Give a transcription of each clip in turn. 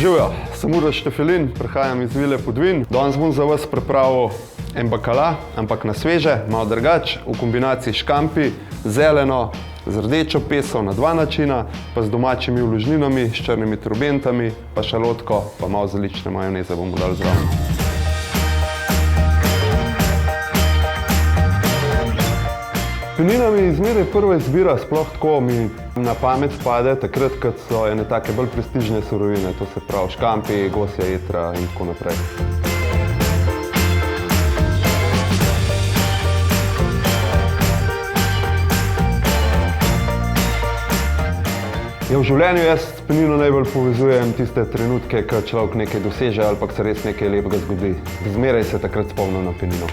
Živijo, sem Uroš Štefelin, prihajam iz Vile Podvin. Danes bom za vas pripravil en bakala, ampak na sveže, malo drugače, v kombinaciji s škampi, zeleno, z rdečo peso na dva načina, pa z domačimi vložninami, s črnimi trobentami, pa šalotko, pa malo zelične majoneze bomo dali zraven. Penina mi izmeraj prva izbira, sploh tako mi na pamet pade, takrat, kad so ene take bolj prestižne surovine, to se pravi škampi, gosja jetra in tako naprej. V življenju jaz s penino najbolj povezujem tiste trenutke, ko človek nekaj doseže ali pa se res nekaj lepega zgodi. Zmeraj se takrat spomnim na penino.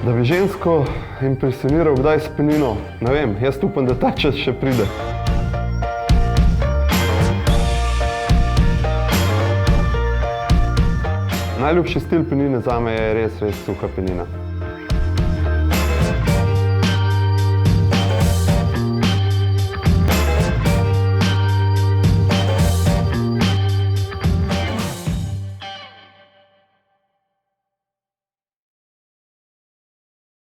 Da bi žensko impresioniral kdaj s penino, ne vem, jaz upam, da ta čas še pride. Najljubši stil penine zame je res suha penina.